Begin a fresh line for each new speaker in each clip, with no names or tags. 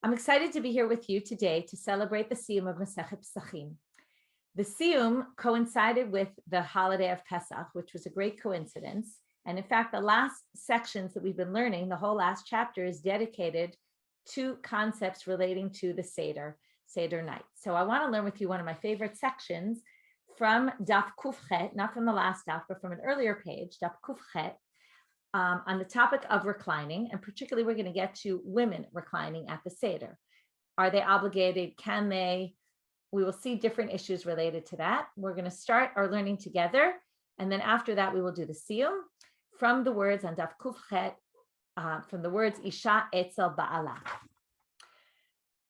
I'm excited to be here with you today to celebrate the Siyum of Masechet Pesachim. The Siyum coincided with the holiday of Pesach, which was a great coincidence. And in fact, the last sections that we've been learning, the whole last chapter is dedicated to concepts relating to the Seder night. So I want to learn with you one of my favorite sections from Daf Kuf Chet, not from the last daf, but from an earlier page, Daf Kuf Chet, on the topic of reclining, and particularly we're going to get to women reclining at the Seder. Are they obligated? Can they? We will see different issues related to that. We're going to start our learning together, and then after that we will do the Siyum from the words on Daf Kuf Chet, from the words Isha Etzel Ba'ala.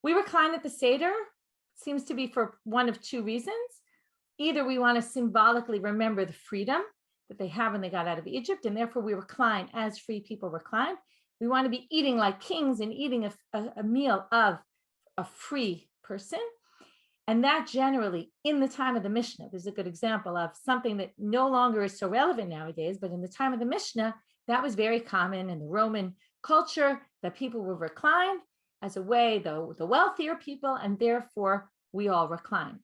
We recline at the Seder, seems to be for one of two reasons. Either we want to symbolically remember the freedom that they have when they got out of Egypt, and therefore we recline as free people recline. We want to be eating like kings and eating a meal of a free person. And that generally, in the time of the Mishnah, there's a good example of something that no longer is so relevant nowadays, but in the time of the Mishnah, that was very common in the Roman culture, that people would recline as a way, though, the wealthier people, and therefore we all recline.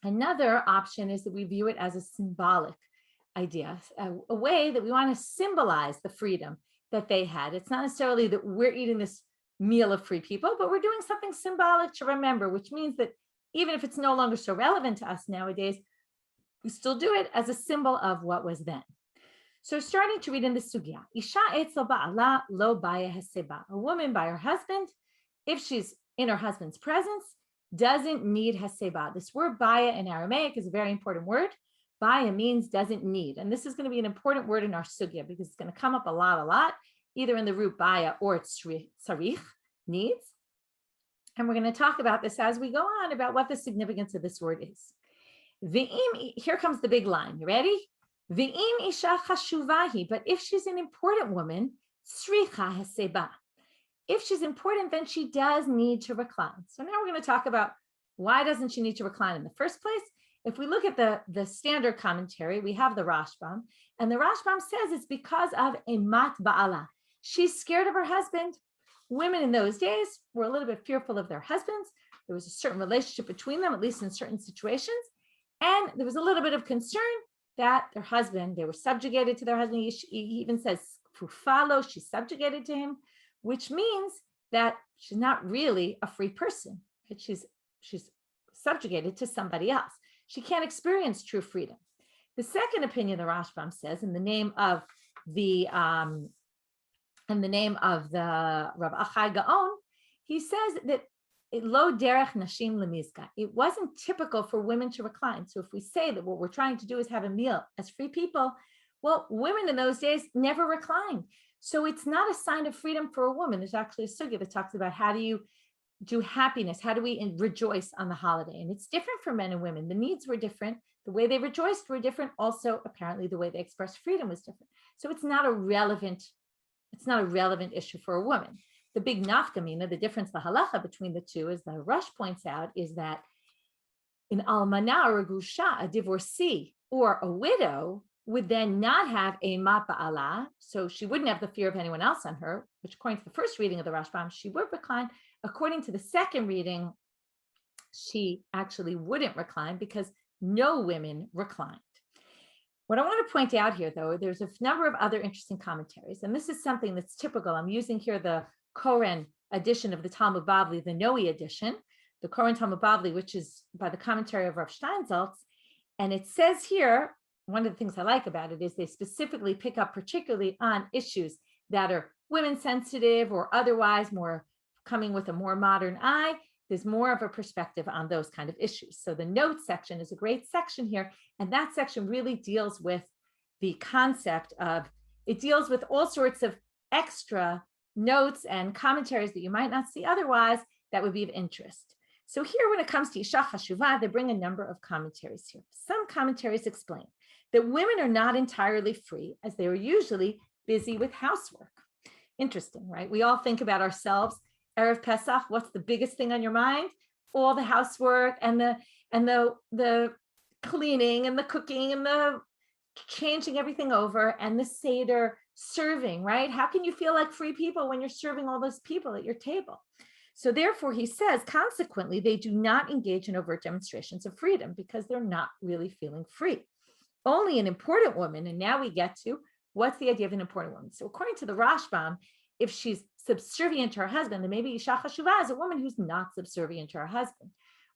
Another option is that we view it as a symbolic idea, a way that we want to symbolize the freedom that they had. It's not necessarily that we're eating this meal of free people, but we're doing something symbolic to remember, which means that even if it's no longer so relevant to us nowadays, we still do it as a symbol of what was then. So starting to read in the Sugya, Isha etzel ba'ala lo baya haseba. A woman by her husband, if she's in her husband's presence, doesn't need haseba. This word baya in Aramaic is a very important word. Baya means doesn't need. And this is going to be an important word in our Sugya because it's going to come up a lot, either in the root baya or tsarich, needs. And we're going to talk about this as we go on about what the significance of this word is. Here comes the big line. You ready? V'im isha chashuvahi. But if she's an important woman, sricha haseba. If she's important, then she does need to recline. So now we're going to talk about why doesn't she need to recline in the first place? If we look at the standard commentary, we have the Rashbam, and the Rashbam says it's because of a mat ba'ala. She's scared of her husband. Women in those days were a little bit fearful of their husbands. There was a certain relationship between them, at least in certain situations. And there was a little bit of concern that their husband, they were subjugated to their husband. He even says, fufalo, she's subjugated to him, which means that she's not really a free person. Right? She's subjugated to somebody else. She can't experience true freedom. The second opinion, the Rashbam says, in the name of the Rabbi Achai Gaon, he says that lo derech nashim lemizka. It wasn't typical for women to recline. So if we say that what we're trying to do is have a meal as free people, well, women in those days never reclined. So it's not a sign of freedom for a woman. There's actually a sugya that talks about how do you do happiness? How do we rejoice on the holiday? And it's different for men and women. The needs were different. The way they rejoiced were different. Also, apparently, the way they expressed freedom was different. So it's not a relevant issue for a woman. The big nafkamina, the difference, the halacha between the two, as the Rush points out, is that an almana or a gusha, a divorcee or a widow, would then not have a mat ba'ala, so she wouldn't have the fear of anyone else on her, which according to the first reading of the Rashbam, she would recline. According to the second reading, she actually wouldn't recline because no women reclined. What I want to point out here, though, there's a number of other interesting commentaries, and this is something that's typical. I'm using here the Koren edition of the Talmud Bavli, the Noe edition, the Koren Talmud Bavli, which is by the commentary of Rav Steinsaltz, and it says here, one of the things I like about it is they specifically pick up particularly on issues that are women sensitive or otherwise more coming with a more modern eye. There's more of a perspective on those kind of issues. So the notes section is a great section here. And that section really deals with the concept of, it deals with all sorts of extra notes and commentaries that you might not see otherwise that would be of interest. So here, when it comes to Isha Chashuvah, they bring a number of commentaries here. Some commentaries explain that women are not entirely free as they are usually busy with housework. Interesting, right? We all think about ourselves. Erev Pesach, what's the biggest thing on your mind? All the housework and the cleaning and the cooking and the changing everything over and the Seder serving, right? How can you feel like free people when you're serving all those people at your table? So therefore, he says, consequently, they do not engage in overt demonstrations of freedom because they're not really feeling free. Only an important woman, and now we get to what's the idea of an important woman. So according to the Rashbam, if she's subservient to her husband, then maybe Isha Chashuva is a woman who's not subservient to her husband.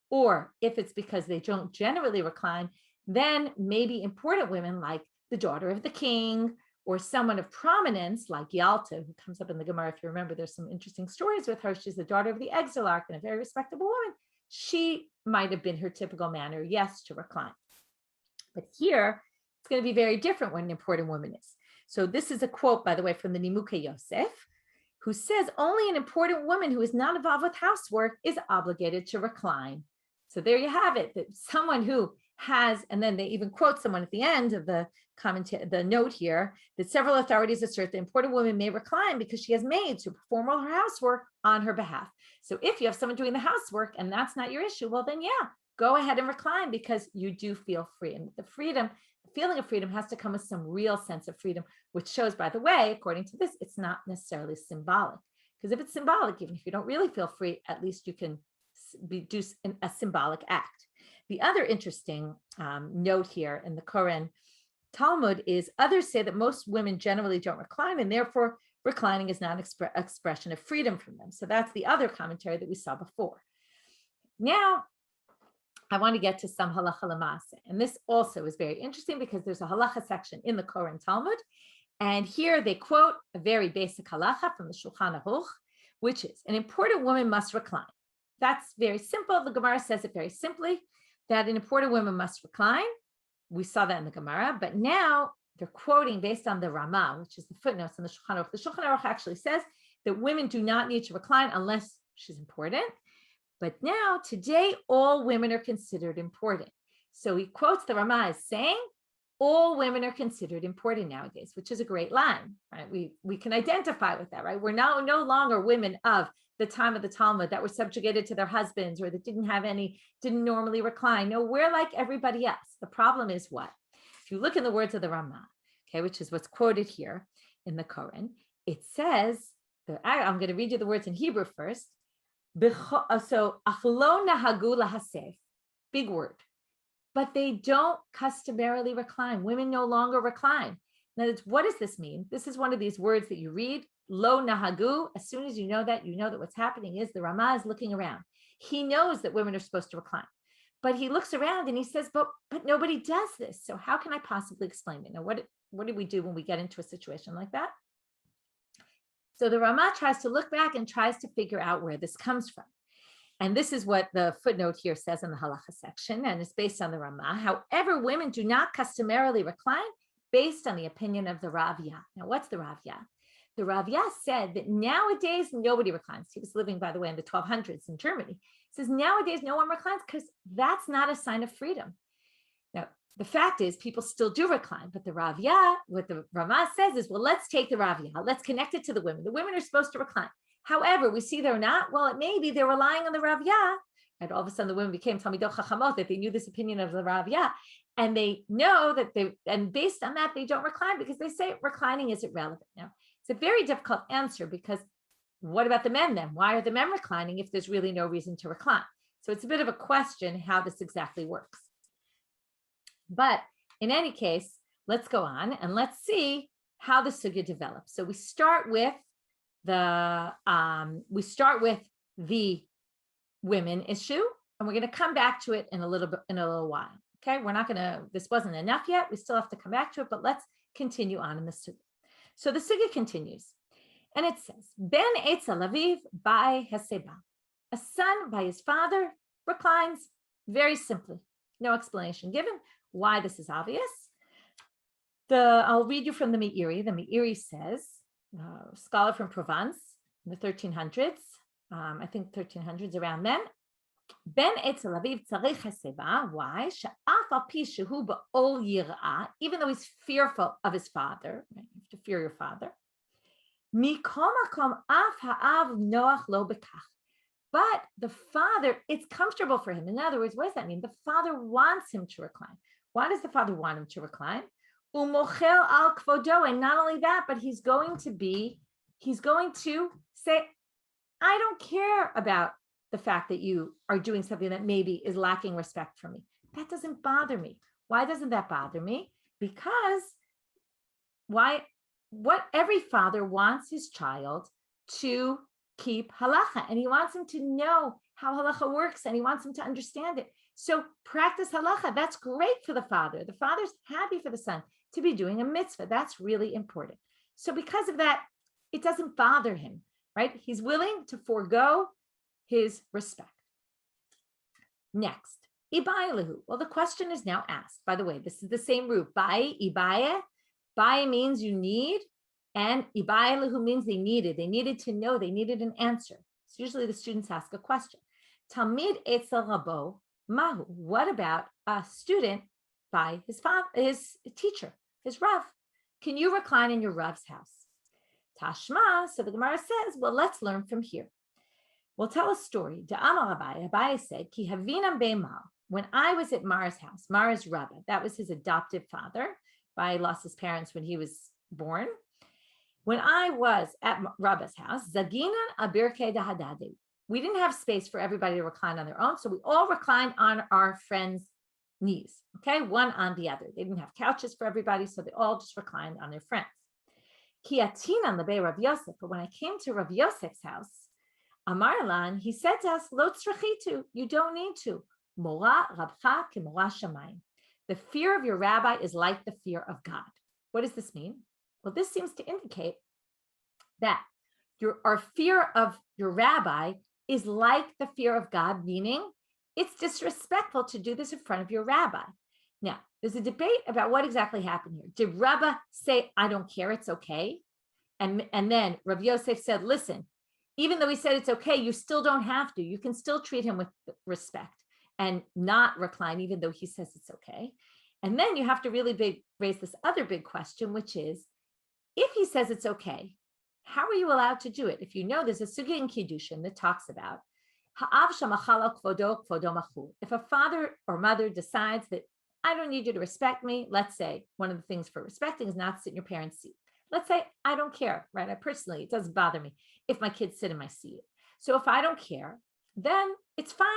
Or if it's because they don't generally recline, then maybe important women like the daughter of the king or someone of prominence like Yalta, who comes up in the Gemara. If you remember, there's some interesting stories with her. She's the daughter of the exilarch and a very respectable woman. She might have been her typical manner, yes, to recline. But here, it's going to be very different when an important woman is. So this is a quote, by the way, from the Nimukei Yosef, who says only an important woman who is not involved with housework is obligated to recline. So there you have it, that someone who has, and then they even quote someone at the end of the the note here, that several authorities assert that important women may recline because she has maids who perform all her housework on her behalf. So if you have someone doing the housework and that's not your issue, well then yeah, go ahead and recline because you do feel free. And the feeling of freedom has to come with some real sense of freedom, which shows, by the way, according to this, it's not necessarily symbolic. Because if it's symbolic, even if you don't really feel free, at least you can do a symbolic act. The other interesting note here in the Koren Talmud is others say that most women generally don't recline, and therefore reclining is not an expression of freedom from them. So that's the other commentary that we saw before. Now, I want to get to some halacha l'maaseh, and this also is very interesting because there's a halacha section in the Koren Talmud, and here they quote a very basic halacha from the Shulchan Aruch, which is an important woman must recline. That's very simple. The Gemara says it very simply, that an important woman must recline. We saw that in the Gemara, but now they're quoting based on the Ramah, which is the footnotes in the Shulchan Aruch. The Shulchan Aruch actually says that women do not need to recline unless she's important. But now, today, all women are considered important. So he quotes the Ramah as saying, all women are considered important nowadays, which is a great line, right? We can identify with that, right? We're now no longer women of the time of the Talmud that were subjugated to their husbands or that didn't normally recline. No, we're like everybody else. The problem is what? If you look in the words of the Ramah, okay, which is what's quoted here in the Koren, it says, I'm going to read you the words in Hebrew first. So, achlo nahagu lahasef, big word, but they don't customarily recline. Women no longer recline. Now, what does this mean? This is one of these words that you read, lo nahagu. As soon as you know that what's happening is the Ramah is looking around. He knows that women are supposed to recline, but he looks around and he says, but nobody does this. So how can I possibly explain it? Now, what do we do when we get into a situation like that? So the Ramah tries to look back and tries to figure out where this comes from. And this is what the footnote here says in the halacha section, and it's based on the Ramah. However, women do not customarily recline based on the opinion of the Ravya. Now, what's the Ravya? The Ravya said that nowadays nobody reclines. He was living, by the way, in the 1200s in Germany. He says nowadays no one reclines because that's not a sign of freedom. Now, the fact is people still do recline, but the Ravya, what the Ramah says is, well, let's take the Ravya, let's connect it to the women. The women are supposed to recline. However, we see they're not. Well, it may be they're relying on the Ravya, and all of a sudden the women became Talmidot Chachamot, that they knew this opinion of the Ravya, and they know that and based on that, they don't recline because they say reclining isn't relevant. Now, it's a very difficult answer because what about the men then? Why are the men reclining if there's really no reason to recline? So it's a bit of a question how this exactly works. But in any case, let's go on and let's see how the sugya develops. So we start with the women issue, and we're going to come back to it in a little while. Okay, this wasn't enough yet. We still have to come back to it, but let's continue on in the sugya. So the sugya continues, and it says, Ben Eitz Alaviv by Heseba. A son by his father reclines, very simply. No explanation given why this is obvious. I'll read you from the Meiri. The Meiri says, scholar from Provence in the 1300s, I think 1300s around then, Ben Eitz Alaviv tzarich Heseba. Why? She'af al pi shehu ba'ol yirah, even though he's fearful of his father, right? You have to fear your father. Mikol makom af ha'av noach lo bekach. But the father, it's comfortable for him. In other words, what does that mean? The father wants him to recline. Why does the father want him to recline? Umochel al kvodo, and not only that, but he's going to say, I don't care about the fact that you are doing something that maybe is lacking respect for me. That doesn't bother me. Why doesn't that bother me? Because what every father wants his child to keep halacha, and he wants him to know how halacha works, and he wants him to understand it. So practice halacha. That's great for the father. The father's happy for the son to be doing a mitzvah. That's really important. So because of that, it doesn't bother him, right? He's willing to forego his respect. Next, ibayehu. Well, the question is now asked. By the way, this is the same root. Bai, ibaye. Bai means you need, and ibayehu means they needed. They needed to know. They needed an answer. So usually the students ask a question. Talmid etzel rabo mahu. What about a student by his father, his teacher, his Rav? Can you recline in your Rav's house? Tashma. So the Gemara says, well, let's learn from here. We'll tell a story. Rabbi said, Ki havinam be'mal. When I was at Mara's house, Mara's Rabbi, that was his adoptive father. Rabbi lost his parents when he was born. When I was at Rabbi's house, Zaginan abirke dahadade. We didn't have space for everybody to recline on their own, so we all reclined on our friends' knees, okay, one on the other. They didn't have couches for everybody, so they all just reclined on their friends. Ki atinan lebe Rav Yosef. But when I came to Rav Yosef's house, Amarlan, he said to us, Lo tzrachitu, you don't need to. Mora rabcha kemora shamayim. The fear of your rabbi is like the fear of God. What does this mean? Well, this seems to indicate that our fear of your rabbi is like the fear of God, meaning it's disrespectful to do this in front of your rabbi. Now, there's a debate about what exactly happened here. Did Rabbi say, I don't care, it's okay? And then Rav Yosef said, listen, even though he said it's okay, you still don't have to. You can still treat him with respect and not recline, even though he says it's okay. And then you have to really raise this other big question, which is, if he says it's okay, how are you allowed to do it? If you know there's a sugya in Kiddushin that talks about if a father or mother decides that I don't need you to respect me, let's say one of the things for respecting is not to sit in your parents' seat. Let's say I don't care, right? It doesn't bother me if my kids sit in my seat. So if I don't care, then it's fine.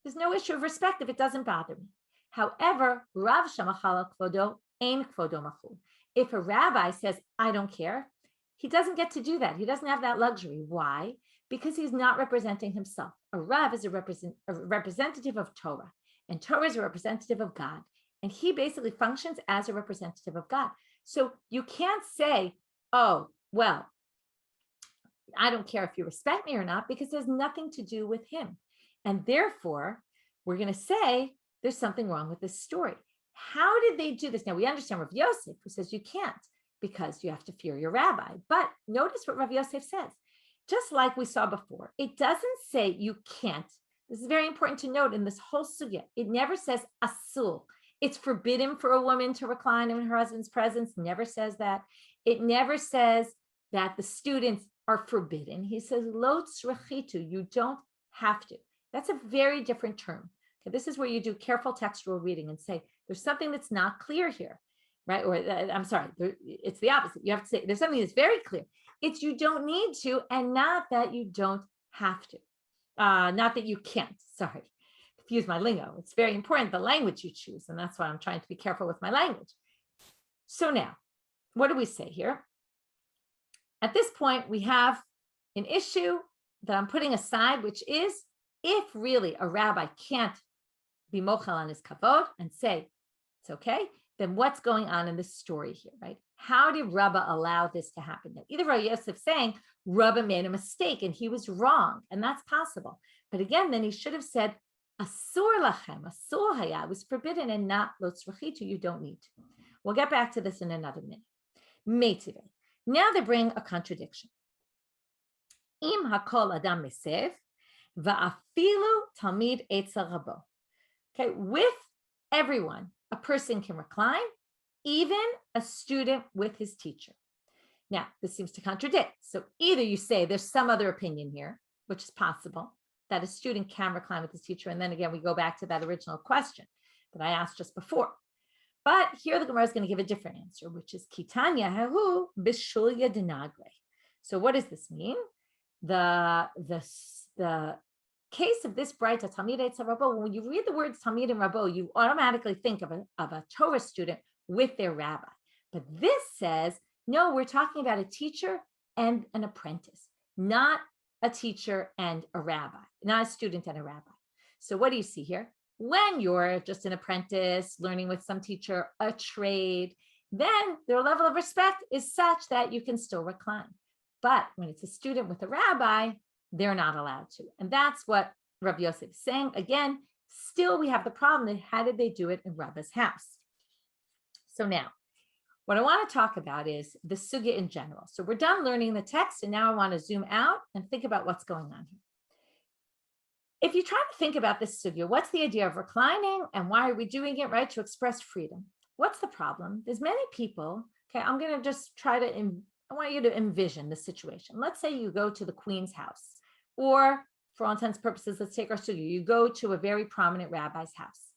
There's no issue of respect if it doesn't bother me. However, Rav Shamachala Kvodo Ein Kvodo Machu. If a rabbi says, I don't care, he doesn't get to do that. He doesn't have that luxury. Why? Because he's not representing himself. A Rav is a representative of Torah, and Torah is a representative of God. And he basically functions as a representative of God. So you can't say, oh, well, I don't care if you respect me or not, because there's nothing to do with him. And therefore, we're going to say there's something wrong with this story. How did they do this? Now, we understand Rav Yosef, who says you can't because you have to fear your rabbi. But notice what Rav Yosef says. Just like we saw before, it doesn't say you can't. This is very important to note in this whole sugya. It never says asul. It's forbidden for a woman to recline in her husband's presence. Never says that. It never says that the students are forbidden. He says lo tzrachitu. You don't have to. That's a very different term. Okay, this is where you do careful textual reading and say there's something that's not clear here, right? Or it's the opposite. You have to say there's something that's very clear. It's you don't need to, and not that you don't have to. Not that you can't. Sorry, confuse my lingo. It's very important the language you choose, and that's why I'm trying to be careful with my language. So now, what do we say here? At this point, we have an issue that I'm putting aside, which is if really a rabbi can't be mochel on his kavod and say it's okay, then what's going on in this story here, right? How did Rabbi allow this to happen? Now, either Rabbi Yosef saying Rabbi made a mistake and he was wrong, and that's possible. But again, then he should have said asur lachem, asur haya, it was forbidden, and not lo tzrachitu, you don't need to. We'll get back to this in another minute. Meitive. Now they bring a contradiction. Im hakol adam mesev va'afilu talmid etzel rabo. Okay, with everyone, a person can recline, even a student with his teacher. Now, this seems to contradict. So either you say there's some other opinion here, which is possible, that a student can recline with his teacher. And then again, we go back to that original question that I asked just before. But here the Gemara is going to give a different answer, which is Kitanya hahu bishulya denagre. So what does this mean? The the case of this Braita, Talmid Eitz Rabbo, when you read the words Talmid and Rabbo, you automatically think of a Torah student with their rabbi. But this says, no, we're talking about a teacher and an apprentice, not a teacher and a rabbi, not a student and a rabbi. So what do you see here? When you're just an apprentice learning with some teacher, a trade, then their level of respect is such that you can still recline. But when it's a student with a rabbi, they're not allowed to. And that's what Rabbi Yosef is saying. Again, still we have the problem that how did they do it in Rabbi's house? So now, what I want to talk about is the sugya in general. So we're done learning the text, and now I want to zoom out and think about what's going on here. If you try to think about this sugya, what's the idea of reclining and why are we doing it, right? To express freedom. What's the problem? There's many people, okay, I'm going to just try to, I want you to envision the situation. Let's say you go to the queen's house, or for all intents and purposes, let's take our sugya, you go to a very prominent rabbi's house.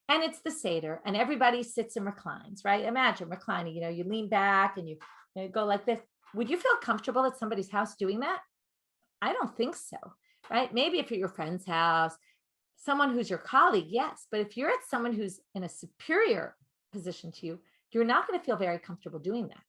And it's the Seder, and everybody sits and reclines, right? Imagine reclining, you lean back and you go like this. Would you feel comfortable at somebody's house doing that? I don't think so, right? Maybe if you're at your friend's house, someone who's your colleague, yes. But if you're at someone who's in a superior position to you, you're not going to feel very comfortable doing that.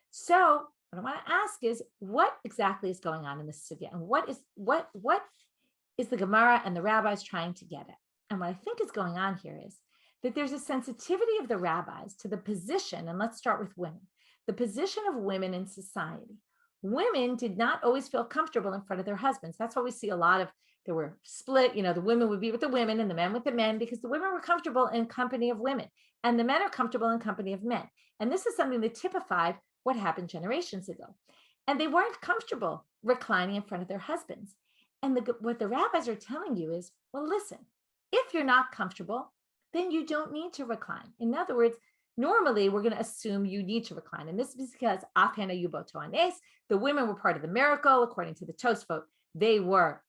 So what I want to ask is, what exactly is going on in this sugya? And what is the Gemara and the rabbis trying to get at? And what I think is going on here is that there's a sensitivity of the rabbis to the position, and let's start with women, the position of women in society. Women did not always feel comfortable in front of their husbands. That's why we see a lot of, there were split, the women would be with the women and the men with the men, because the women were comfortable in company of women and the men are comfortable in company of men. And this is something that typified what happened generations ago. And they weren't comfortable reclining in front of their husbands. And what the rabbis are telling you is, well, listen, if you're not comfortable, then you don't need to recline. In other words, normally we're going to assume you need to recline. And this is because Afhana Yuboto Anes, the women were part of the miracle. According to the Tosfot, they were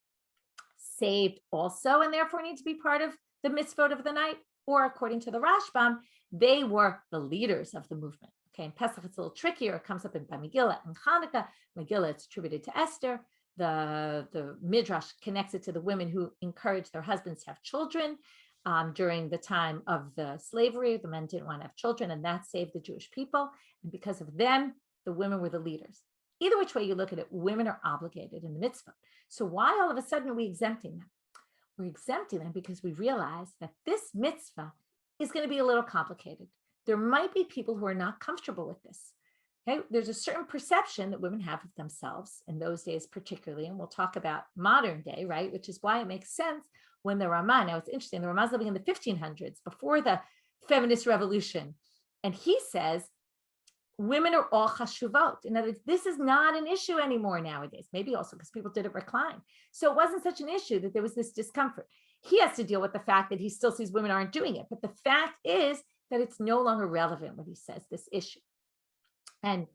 saved also, and therefore need to be part of the mitzvot of the night. Or according to the Rashbam, they were the leaders of the movement. Okay, in Pesach, it's a little trickier. It comes up in Megillah and Hanukkah. Megillah, it's attributed to Esther. The Midrash connects it to the women who encouraged their husbands to have children during the time of the slavery. The men didn't want to have children, and that saved the Jewish people. And because of them, the women were the leaders. Either which way you look at it, women are obligated in the mitzvah. So why all of a sudden are we exempting them? We're exempting them because we realize that this mitzvah is going to be a little complicated. There might be people who are not comfortable with this. Okay? There's a certain perception that women have of themselves in those days particularly, and we'll talk about modern day, right? Which is why it makes sense when the Ramah, now it's interesting, the Ramah is living in the 1500s, before the feminist revolution, and he says, women are all chashuvot. In other words, this is not an issue anymore nowadays, maybe also because people didn't recline. So it wasn't such an issue that there was this discomfort. He has to deal with the fact that he still sees women aren't doing it, but the fact is that it's no longer relevant when he says this issue. And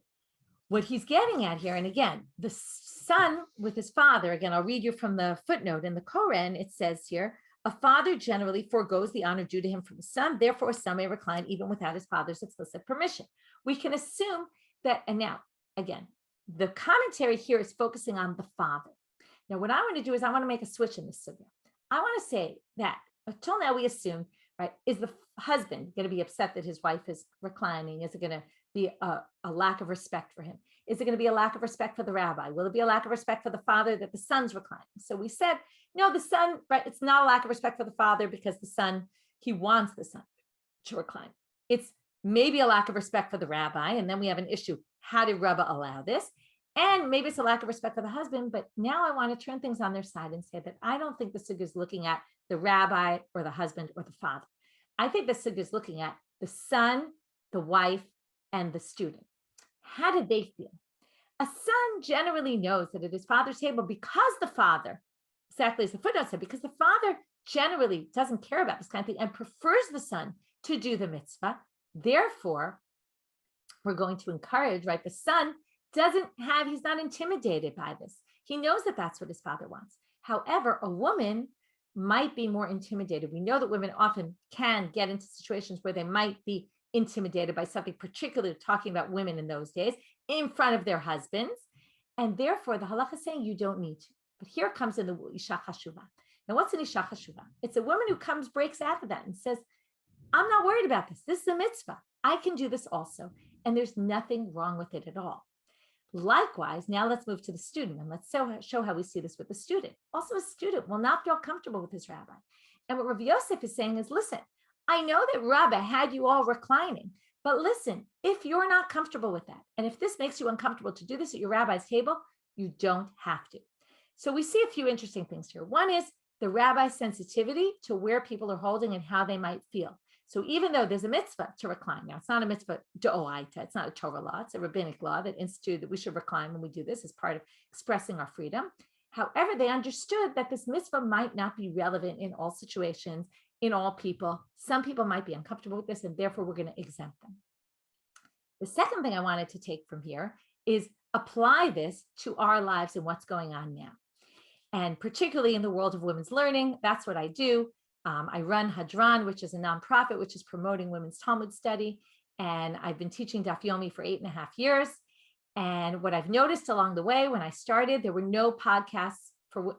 what he's getting at here, and again, the son with his father, again, I'll read you from the footnote in the Koran, it says here, a father generally forgoes the honor due to him from his son, therefore a son may recline even without his father's explicit permission. We can assume that, and now, again, the commentary here is focusing on the father. Now, what I want to do is I want to make a switch in this sugya. I want to say that until now we assumed, right, is the husband going to be upset that his wife is reclining? Is it going to be a lack of respect for him? Is it going to be a lack of respect for the rabbi? Will it be a lack of respect for the father that the son's reclining? So we said, no, the son, right, it's not a lack of respect for the father because the son, he wants the son to recline. It's maybe a lack of respect for the rabbi. And then we have an issue. How did Rabbi allow this? And maybe it's a lack of respect for the husband. But now I want to turn things on their side and say that I don't think the sugya is looking at the rabbi or the husband or the father. I think the sugya is looking at the son, the wife, and the student. How did they feel? A son generally knows that at his father's table, because the father, exactly as the footnote said, because the father generally doesn't care about this kind of thing and prefers the son to do the mitzvah. Therefore, we're going to encourage, right? The son he's not intimidated by this. He knows that that's what his father wants. However, a woman might be more intimidated. We know that women often can get into situations where they might be intimidated by something, particularly talking about women in those days, in front of their husbands. And therefore, the halacha is saying you don't need to. But here comes in the Isha Chashuva. Now, what's an Isha Chashuva? It's a woman who breaks out of that and says, I'm not worried about this. This is a mitzvah. I can do this also. And there's nothing wrong with it at all. Likewise, now let's move to the student and let's show how we see this with the student. Also, a student will not feel comfortable with his rabbi. And what Rabbi Yosef is saying is, listen, I know that Rabbi had you all reclining, but listen, if you're not comfortable with that, and if this makes you uncomfortable to do this at your rabbi's table, you don't have to. So we see a few interesting things here. One is the rabbi's sensitivity to where people are holding and how they might feel. So even though there's a mitzvah to recline, now it's not a mitzvah d'oraita, it's not a Torah law, it's a rabbinic law that instituted that we should recline when we do this as part of expressing our freedom. However, they understood that this mitzvah might not be relevant in all situations, in all people. Some people might be uncomfortable with this, and therefore we're going to exempt them. The second thing I wanted to take from here is apply this to our lives and what's going on now. And particularly in the world of women's learning, that's what I do. I run Hadran, which is a nonprofit, which is promoting women's Talmud study. And I've been teaching Daf Yomi for 8.5 years. And what I've noticed along the way, when I started, there were no podcasts for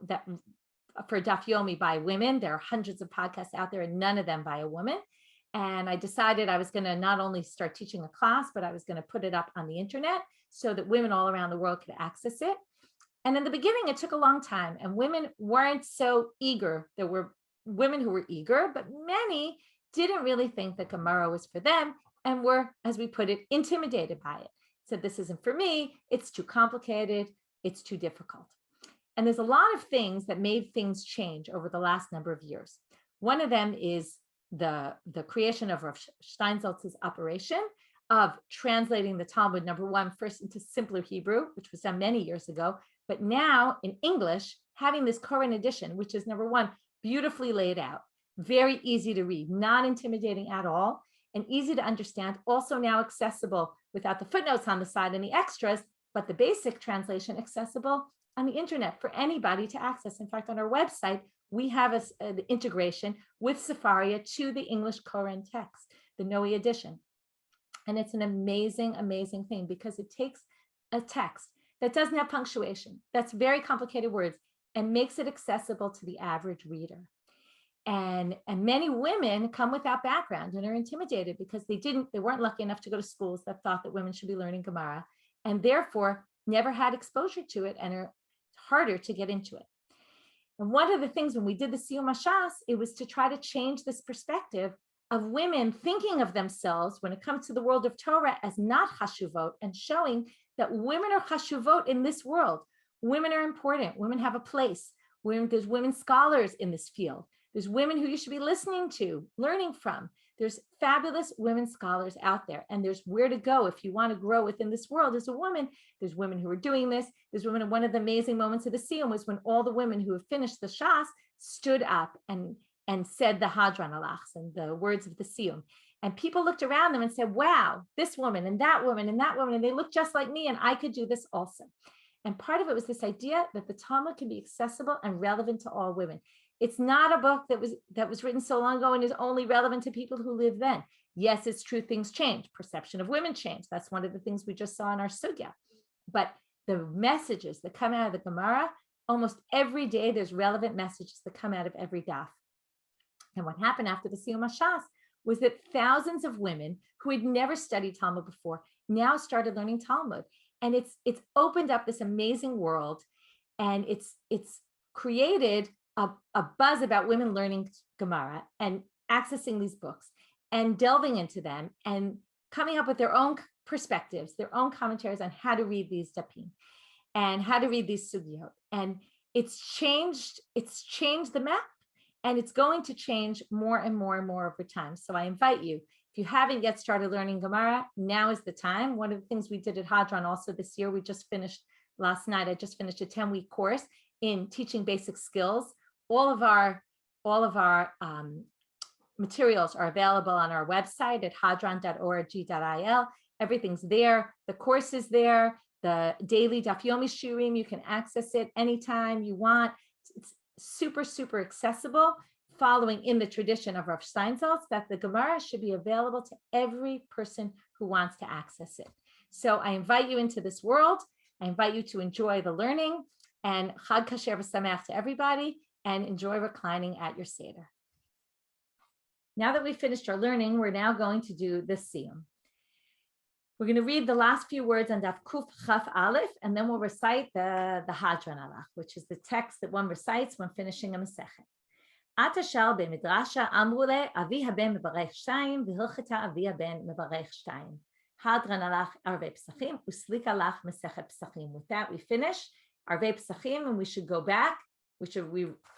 Daf Yomi by women. There are hundreds of podcasts out there and none of them by a woman. And I decided I was going to not only start teaching a class, but I was going to put it up on the internet so that women all around the world could access it. And in the beginning, it took a long time and women weren't so eager. There were women who were eager, but many didn't really think that Gemara was for them and were, as we put it, intimidated by it. Said, this isn't for me. It's too complicated. It's too difficult. And there's a lot of things that made things change over the last number of years. One of them is the creation of Rav Steinsaltz's operation of translating the Talmud, number one, first into simpler Hebrew, which was done many years ago, but now in English, having this current edition, which is number one, beautifully laid out, very easy to read, not intimidating at all, and easy to understand, also now accessible without the footnotes on the side and the extras, but the basic translation accessible on the internet for anybody to access. In fact, on our website, we have an integration with Sefaria to the English Koran text, the Noe edition. And it's an amazing, amazing thing because it takes a text that doesn't have punctuation, that's very complicated words, and makes it accessible to the average reader. And many women come without background and are intimidated because they weren't lucky enough to go to schools that thought that women should be learning Gemara, and therefore never had exposure to it and are harder to get into it. And one of the things when we did the Siyum Hashas, it was to try to change this perspective of women thinking of themselves when it comes to the world of Torah as not chashuvot, and showing that women are chashuvot in this world. Women are important. Women have a place. There's women scholars in this field. There's women who you should be listening to, learning from. There's fabulous women scholars out there, and there's where to go if you want to grow within this world as a woman. There's women who are doing this. There's women, and one of the amazing moments of the Siyum was when all the women who have finished the Shas stood up and said the Hadran Alachs and the words of the Siyum. And people looked around them and said, wow, this woman and that woman and that woman, and they look just like me, and I could do this also. And part of it was this idea that the Talmud can be accessible and relevant to all women. It's not a book that was written so long ago and is only relevant to people who live then. Yes, it's true, things change. Perception of women change. That's one of the things we just saw in our sugya. But the messages that come out of the Gemara, almost every day, there's relevant messages that come out of every daf. And what happened after the Siyum Hashas was that thousands of women who had never studied Talmud before now started learning Talmud. And it's opened up this amazing world, and it's created a buzz about women learning Gemara and accessing these books and delving into them and coming up with their own perspectives, their own commentaries on how to read these dapim and how to read these sugyot. And it's changed the map, and it's going to change more and more and more over time. So I invite you, if you haven't yet started learning Gemara, now is the time. One of the things we did at Hadran also this year, we just finished last night, I just finished a 10-week course in teaching basic skills. All of our materials are available on our website at hadran.org.il. Everything's there. The course is there. The daily Daf Yomi Shurim, you can access it anytime you want. It's super, super accessible, following in the tradition of Rav Steinsaltz, that the Gemara should be available to every person who wants to access it. So I invite you into this world. I invite you to enjoy the learning. And Chag Kasher V'Sameach to everybody, and enjoy reclining at your Seder. Now that we've finished our learning, we're now going to do the Siyum. We're going to read the last few words on Daf Kuf Chaf Aleph, and then we'll recite the Hadran Alach, which is the text that one recites when finishing a Masechet. Atashal b'midrasha amrule avi haben mevarech shtayim v'hilchata avi haben mevarech shtayim. Hadran Alach Arvei Pesachim uslik Alach Masechet Pesachim. With that, we finish Arvei Pesachim, and we should go back. We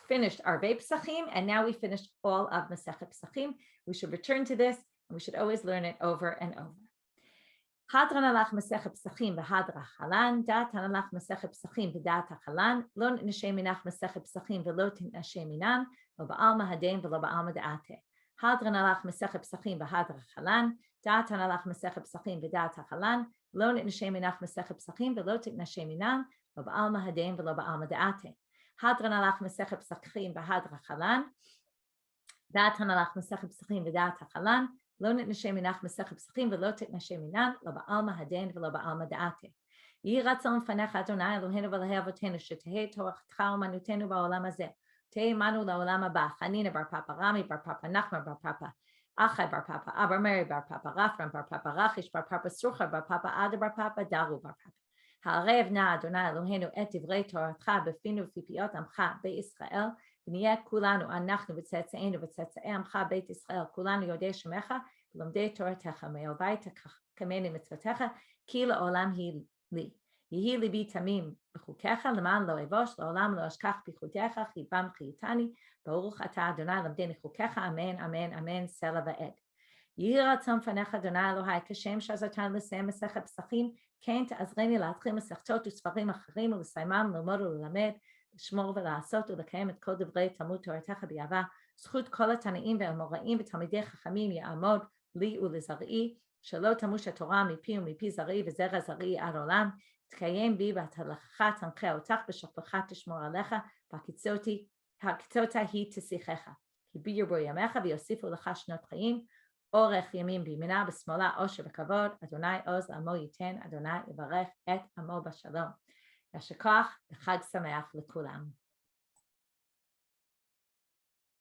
finished Arvei Pesachim, and now we finished all of Masechet Pesachim. We should return to this, and we should always learn it over and over. Hadran Alach Masechet Pesachim v'Hadra Chalan, Datan Alach Masechet Pesachim v'Data Chalan, Lo Nitnashe Minach Masechet Pesachim v'Lo Titnashe Minan, Lo Ba'alma Hadem v'Lo Ba'alma Da'ate. Hadran Alach Masechet Pesachim v'Hadra Chalan, Datan Alach Masechet Pesachim v'Data Chalan, Lo Nitnashe Minach Masechet Pesachim v'Lo Titnashe Minan, Lo Ba'alma Hadem v'Lo Ba'alma Da'ate. Hadran Alach Masechet Pesachim v'Hadra Chalan, Datan Alach Masechet Pesachim v'Data Chalan, Lo nitnashe minach Masechet Pesachim v'lo titnashe minan, lo ba'alma haden v'lo ba'alma da'ate. Yehi ratzon fanecha Adonai Eloheinu v'Elahei avotenu shetehei torachatcha u'manutenu ba'olam hazeh. Tehei imanu la'olam haba. Chanina bar Papa, Rami bar Papa, Nachman bar Papa, Achai bar Papa, Abba Meri bar Papa, Rafram bar Papa, Rachish bar Papa, Srucha bar Papa, Ada bar Papa, Daru bar Papa. Ha'arev na Adonai Eloheinu et divrei toratcha b'finu v'pipiot amcha be'Yisrael. ונהיה כולנו, אנחנו וצאצאינו וצאצאי עמך בית ישראל, כולנו יודעי שמך, ולומדי תורתך, מאוהבי תקיימני מצוותיך, כי לעולם היא לי. יהי ליבי תמים בחוקיך, למען לא אבוש, לעולם לא אשכח פיקודך, כי בם חייתני, ברוך אתה אדוני למדני חוקיך, אמן, אמן, אמן, סלע ועד. יהי רצון פניך אדוני אלוהי, כשם שעזרתנו לסיים מסכת פסחים, כן תעזרני להתחיל מסכתות וספרים אחרים, ולסיימם, ללמוד וללמד, לשמור ולעשות ולקיים את כל דברי תלמוד תורתך באהבה, זכות כל התנאים והאמוראים ותלמידי חכמים יעמוד לי ולזרעי, שלא תמוש התורה מפי ומפי זרעי וזרע זרעי עד עולם, תקיים בי בהצלחה תנחה אותך, בשכבך תשמור עליך, והקצותה היא תשיחך. כי בי ירבו ימיך ויוסיפו לך שנות חיים, אורך ימים בימינה בשמאלה עושר וכבוד, אדוני עוז לעמו ייתן, אדוני יברך את עמו בשלום. יישר כוח וחג שמח לכולם.